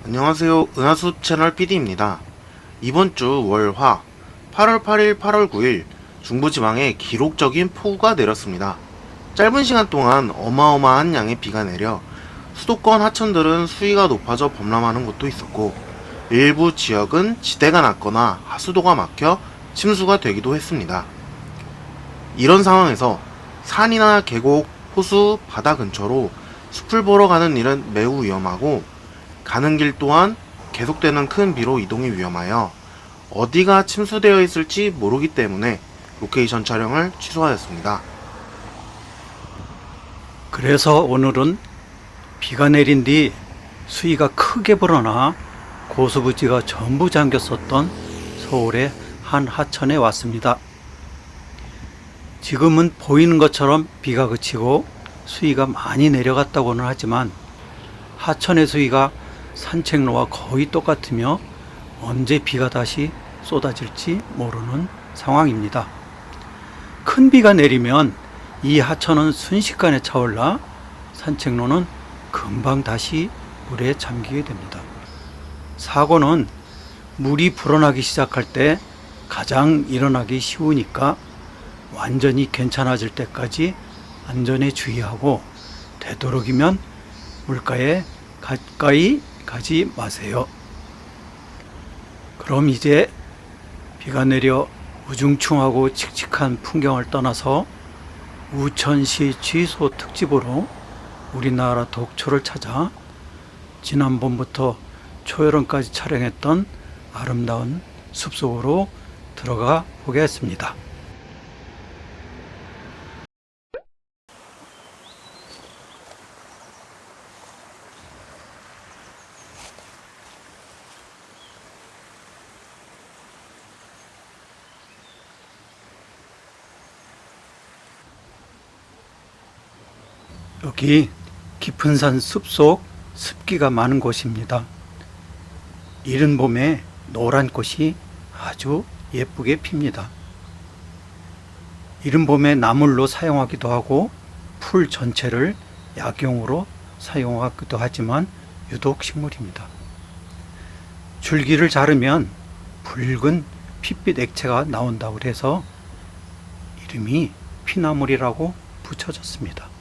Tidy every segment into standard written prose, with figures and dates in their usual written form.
안녕하세요. 은하수 채널 PD입니다. 이번 주 월화 8월 8일, 8월 9일 중부지방에 기록적인 폭우가 내렸습니다. 짧은 시간 동안 어마어마한 양의 비가 내려 수도권 하천들은 수위가 높아져 범람하는 곳도 있었고, 일부 지역은 지대가 낮거나 하수도가 막혀 침수가 되기도 했습니다. 이런 상황에서 산이나 계곡, 호수, 바다 근처로 숲을 보러 가는 일은 매우 위험하고, 가는 길 또한 계속되는 큰 비로 이동이 위험하여 어디가 침수되어 있을지 모르기 때문에 로케이션 촬영을 취소하였습니다. 그래서 오늘은 비가 내린 뒤 수위가 크게 불어나 고수부지가 전부 잠겼었던 서울의 한 하천에 왔습니다. 지금은 보이는 것처럼 비가 그치고 수위가 많이 내려갔다고는 하지만 하천의 수위가 산책로와 거의 똑같으며 언제 비가 다시 쏟아질지 모르는 상황입니다. 큰 비가 내리면 이 하천은 순식간에 차올라 산책로는 금방 다시 물에 잠기게 됩니다. 사고는 물이 불어나기 시작할 때 가장 일어나기 쉬우니까 완전히 괜찮아질 때까지 안전에 주의하고, 되도록이면 물가에 가까이 가지 마세요. 그럼 이제 비가 내려 우중충하고 칙칙한 풍경을 떠나서 우천시 취소 특집으로 우리나라 독초를 찾아 지난번부터 초여름까지 촬영했던 아름다운 숲속으로 들어가 보겠습니다. 여기 깊은 산 숲속 습기가 많은 곳입니다. 이른 봄에 노란 꽃이 아주 예쁘게 핍니다. 이른 봄에 나물로 사용하기도 하고 풀 전체를 약용으로 사용하기도 하지만 유독 식물입니다. 줄기를 자르면 붉은 핏빛 액체가 나온다고 해서 이름이 피나물이라고 붙여졌습니다.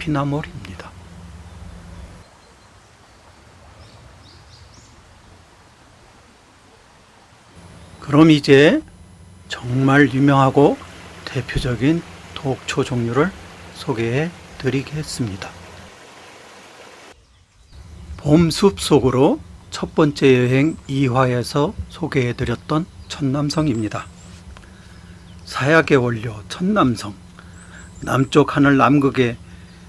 피나물입니다. 그럼 이제 정말 유명하고 대표적인 독초 종류를 소개해 드리겠습니다. 봄 숲속으로 첫 번째 여행 2화에서 소개해 드렸던 천남성입니다. 사약의 원료 천남성, 남쪽 하늘 남극에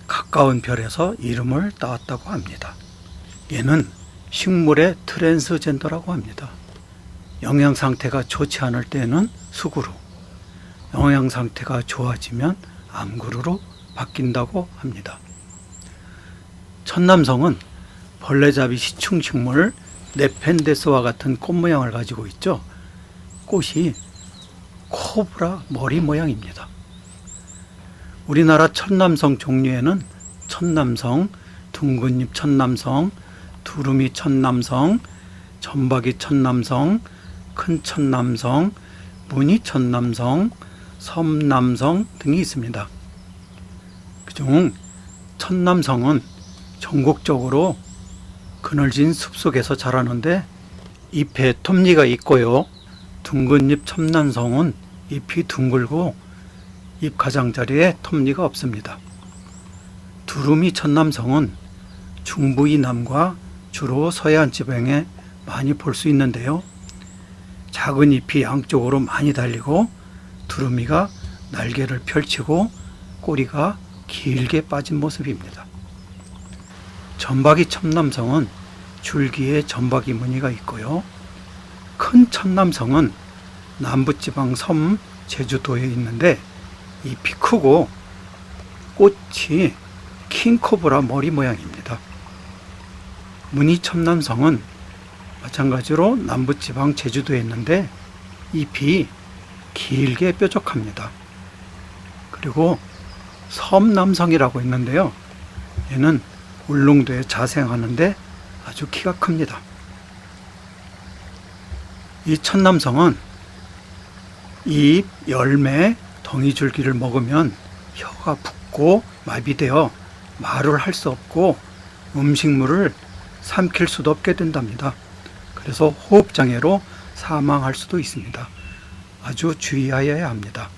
가까운 별에서 이름을 따왔다고 합니다. 얘는 식물의 트랜스젠더라고 합니다. 영양 상태가 좋지 않을 때는 수구루, 영양 상태가 좋아지면 암구루로 바뀐다고 합니다. 천남성은 벌레잡이 시충식물 네펜데스와 같은 꽃 모양을 가지고 있죠. 꽃이 코브라 머리 모양입니다. 우리나라 천남성 종류에는 천남성, 둥근잎 천남성, 두루미 천남성, 점박이 천남성, 큰 천남성, 무늬 천남성, 섬남성 등이 있습니다. 그중 천남성은 전국적으로 그늘진 숲속에서 자라는데 잎에 톱니가 있고요. 둥근잎 천남성은 잎이 둥글고 잎 가장자리에 톱니가 없습니다. 두루미 천남성은 중부 이남과 주로 서해안 지방에 많이 볼 수 있는데요. 작은 잎이 양쪽으로 많이 달리고 두루미가 날개를 펼치고 꼬리가 길게 빠진 모습입니다. 점박이 천남성은 줄기에 점박이 무늬가 있고요. 큰 천남성은 남부지방 섬 제주도에 있는데 잎이 크고 꽃이 킹코브라 머리 모양입니다. 무늬 천남성은 마찬가지로 남부지방 제주도에 있는데 잎이 길게 뾰족합니다. 그리고 섬남성이라고 있는데요. 얘는 울릉도에 자생하는데 아주 키가 큽니다. 이 천남성은 잎, 열매, 덩이줄기를 먹으면 혀가 붓고 마비되어 말을 할 수 없고 음식물을 삼킬 수도 없게 된답니다. 그래서 호흡장애로 사망할 수도 있습니다. 아주 주의하여야 합니다.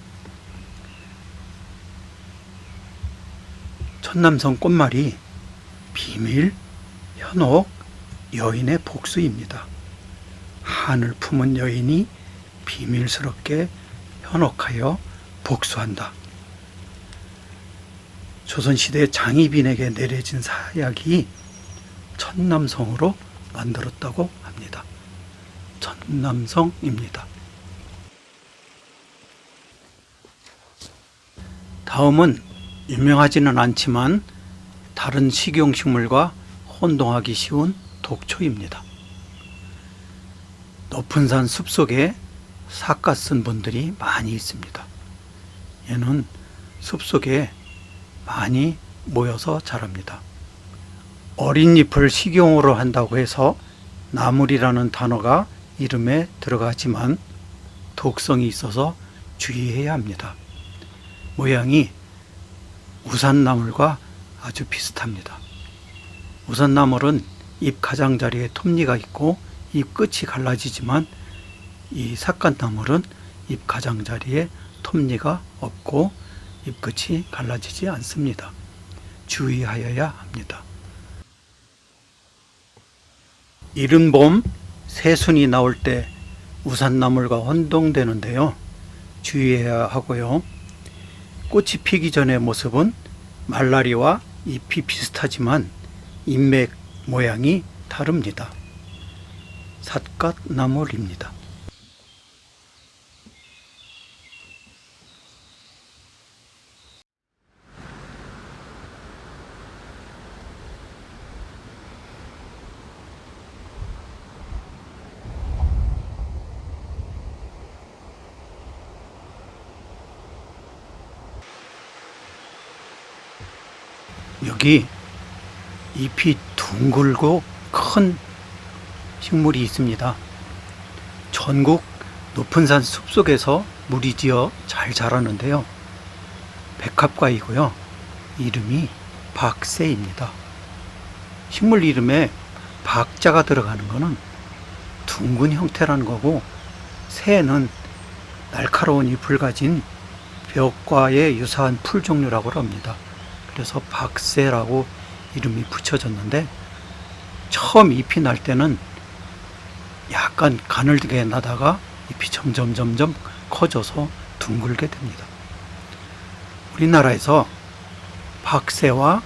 천남성 꽃말이 비밀, 현혹, 여인의 복수입니다. 한을 품은 여인이 비밀스럽게 현혹하여 복수한다. 조선시대 장희빈에게 내려진 사약이 천남성으로 만들었다고 합니다. 천남성입니다. 다음은 유명하지는 않지만 다른 식용식물과 혼동하기 쉬운 독초입니다. 높은 산 숲속에 삿갓 쓴 분들이 많이 있습니다. 얘는 숲속에 많이 모여서 자랍니다. 어린 잎을 식용으로 한다고 해서 나물이라는 단어가 이름에 들어가지만 독성이 있어서 주의해야 합니다. 모양이 우산나물과 아주 비슷합니다. 우산나물은 잎 가장자리에 톱니가 있고 잎 끝이 갈라지지만 이 삿갓나물은 잎 가장자리에 톱니가 없고 잎 끝이 갈라지지 않습니다. 주의하여야 합니다. 이른 봄 새순이 나올 때 우산나물과 혼동되는데요. 주의해야 하고요. 꽃이 피기 전의 모습은 말라리와 잎이 비슷하지만 잎맥 모양이 다릅니다. 삿갓나물입니다. 여기 잎이 둥글고 큰 식물이 있습니다. 전국 높은 산 숲속에서 무리지어 잘 자라는데요. 백합과이고요. 이름이 박새입니다. 식물 이름에 박자가 들어가는 것은 둥근 형태라는 거고, 새는 날카로운 잎을 가진 벽과에 유사한 풀 종류라고 합니다. 그래서 박새라고 이름이 붙여졌는데, 처음 잎이 날 때는 약간 가늘게 나다가 잎이 점점 커져서 둥글게 됩니다. 우리나라에서 박새와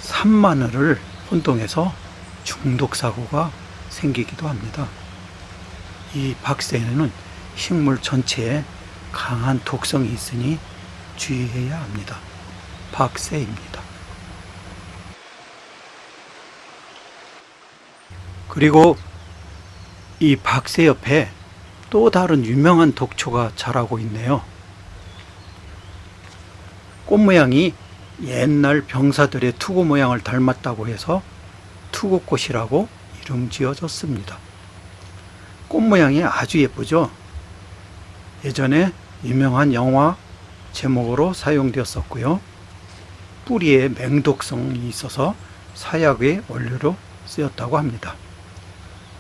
산마늘을 혼동해서 중독 사고가 생기기도 합니다. 이 박새에는 식물 전체에 강한 독성이 있으니 주의해야 합니다. 박새입니다. 그리고 이 박새 옆에 또 다른 유명한 독초가 자라고 있네요. 꽃 모양이 옛날 병사들의 투구 모양을 닮았다고 해서 투구꽃이라고 이름 지어졌습니다. 꽃 모양이 아주 예쁘죠? 예전에 유명한 영화 제목으로 사용되었었고요. 뿌리에 맹독성이 있어서 사약의 원료로 쓰였다고 합니다.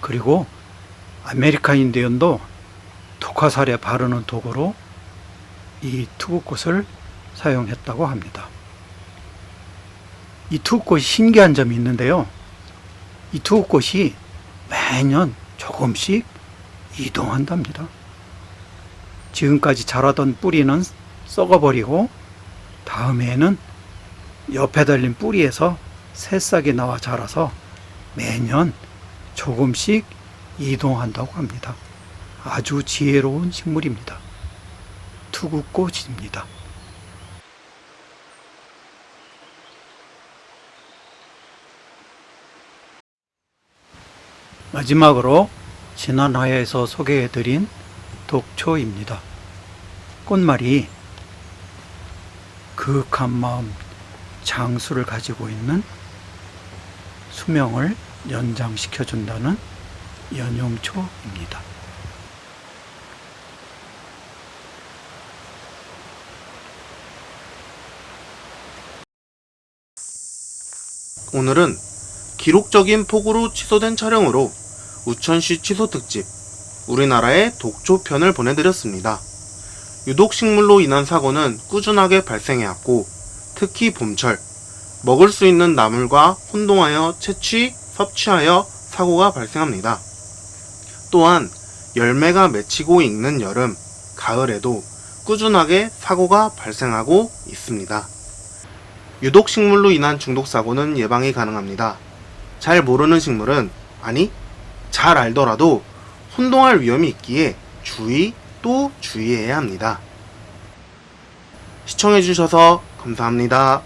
그리고 아메리칸 인디언도 독화살에 바르는 도구로 이 투구꽃을 사용했다고 합니다. 이 투구꽃이 신기한 점이 있는데요. 이 투구꽃이 매년 조금씩 이동한답니다. 지금까지 자라던 뿌리는 썩어버리고 다음해에는 옆에 달린 뿌리에서 새싹이 나와 자라서 매년 조금씩 이동한다고 합니다. 아주 지혜로운 식물입니다. 투구꽃입니다. 마지막으로 지난 화에서 소개해드린 독초입니다. 꽃말이 그윽한 마음, 장수를 가지고 있는 수명을 연장시켜준다는 연용초입니다. 오늘은 기록적인 폭우로 취소된 촬영으로 우천시 취소 특집 우리나라의 독초편을 보내드렸습니다. 유독 식물로 인한 사고는 꾸준하게 발생해왔고 특히 봄철 먹을 수 있는 나물과 혼동하여 채취, 섭취하여 사고가 발생합니다. 또한 열매가 맺히고 익는 여름, 가을에도 꾸준하게 사고가 발생하고 있습니다. 유독 식물로 인한 중독 사고는 예방이 가능합니다. 잘 모르는 식물은, 아니, 잘 알더라도 혼동할 위험이 있기에 주의 또 주의해야 합니다. 시청해주셔서 감사합니다.